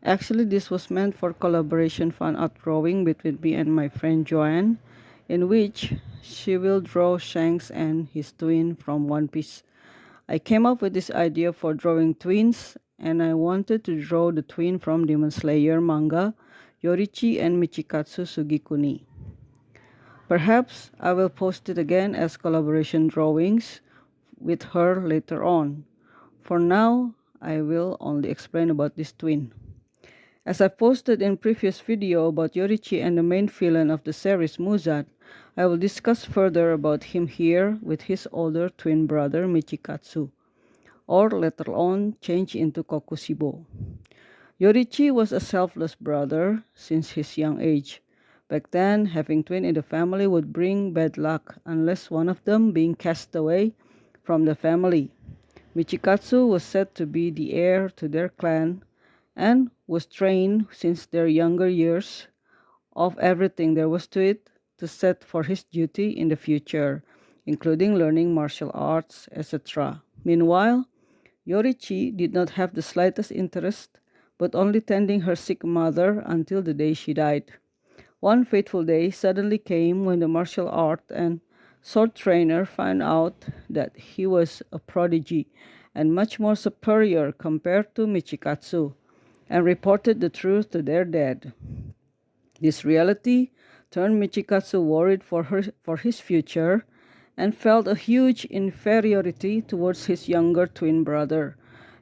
Actually, this was meant for collaboration fan art drawing between me and my friend Joanne, in which she will draw Shanks and his twin from One Piece. I came up with this idea for drawing twins, and I wanted to draw the twin from Demon Slayer manga, Yorichi and Michikatsu Tsugikuni. Perhaps I will post it again as collaboration drawings with her later on. For now, I will only explain about this twin. As I posted in previous video about Yorichi and the main villain of the series Muzan, I will discuss further about him here with his older twin brother Michikatsu, or later on change into Kokushibo. Yorichi was a selfless brother since his young age. Back then, having twin in the family would bring bad luck unless one of them being cast away from the family. Michikatsu was said to be the heir to their clan and was trained since their younger years of everything there was to it to set for his duty in the future, including learning martial arts, etc. Meanwhile, Yorichi did not have the slightest interest, but only tending her sick mother until the day she died. One fateful day suddenly came when the martial art and sword trainer found out that he was a prodigy and much more superior compared to Michikatsu, and reported the truth to their dad. This reality turned Michikatsu worried for his future and felt a huge inferiority towards his younger twin brother.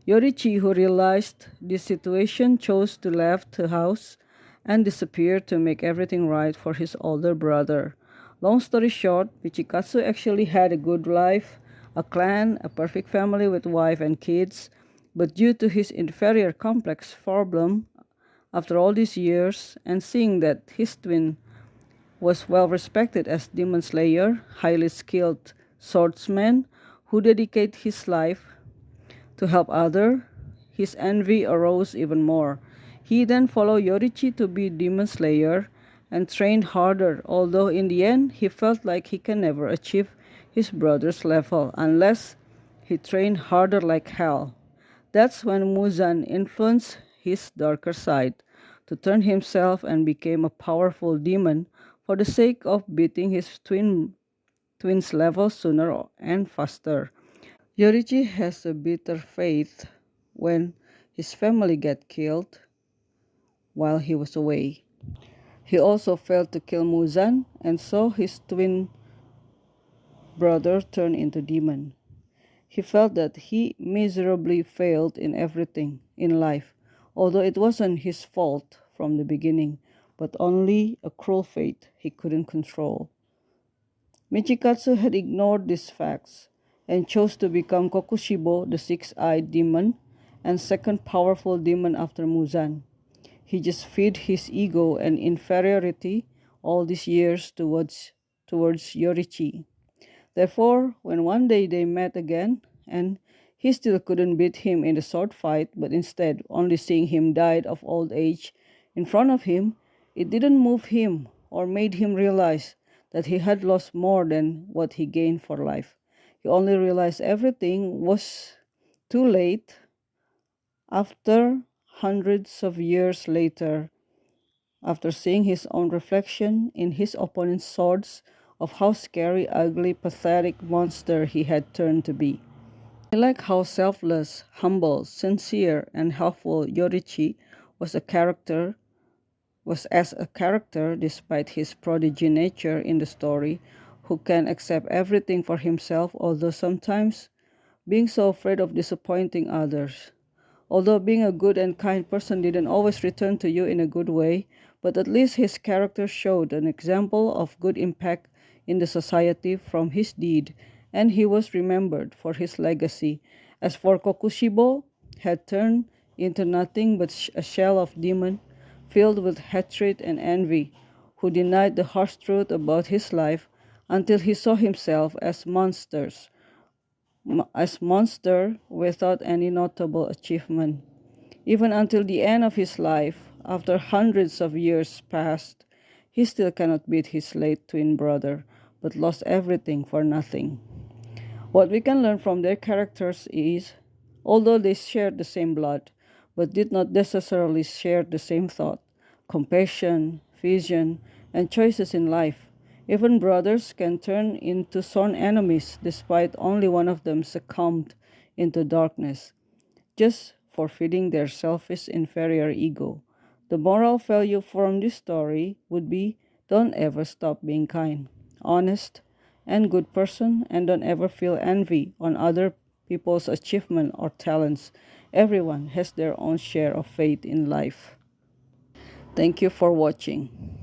Yorichi, who realized this situation, chose to leave the house and disappeared to make everything right for his older brother. Long story short, Michikatsu actually had a good life, a clan, a perfect family with wife and kids, but due to his inferior complex problem, after all these years, and seeing that his twin was well respected as Demon Slayer, highly skilled swordsman who dedicated his life to help others, his envy arose even more. He then followed Yorichi to be Demon Slayer and trained harder, although in the end he felt like he can never achieve his brother's level unless he trained harder like hell. That's when Muzan influenced his darker side to turn himself and became a powerful demon for the sake of beating his twins level sooner and faster. Yorichi has a bitter fate when his family got killed while he was away. He also failed to kill Muzan and saw his twin brother turn into demon. He felt that he miserably failed in everything in life, although it wasn't his fault from the beginning, but only a cruel fate he couldn't control. Michikatsu had ignored these facts and chose to become Kokushibo, the six-eyed demon, and second powerful demon after Muzan. He just fed his ego and inferiority all these years towards Yorichi. Therefore, when one day they met again, and he still couldn't beat him in the sword fight, but instead only seeing him died of old age in front of him, it didn't move him or made him realize that he had lost more than what he gained for life. He only realized everything was too late after hundreds of years later, after seeing his own reflection in his opponent's swords of how scary, ugly, pathetic monster he had turned to be. I like how selfless, humble, sincere, and helpful Yorichi was as a character despite his prodigy nature in the story, who can accept everything for himself, although sometimes being so afraid of disappointing others. Although being a good and kind person didn't always return to you in a good way, but at least his character showed an example of good impact in the society from his deed, and he was remembered for his legacy. As for Kokushibo, had turned into nothing but a shell of demon, filled with hatred and envy, who denied the harsh truth about his life until he saw himself as monster without any notable achievement. Even until the end of his life, after hundreds of years passed, he still cannot beat his late twin brother, but lost everything for nothing. What we can learn from their characters is, although they shared the same blood, but did not necessarily share the same thought, compassion, vision, and choices in life. Even brothers can turn into sworn enemies despite only one of them succumbed into darkness, just for feeding their selfish inferior ego. The moral value from this story would be don't ever stop being kind, honest, and good person, and don't ever feel envy on other people's achievement or talents. Everyone has their own share of fate in life. Thank you for watching.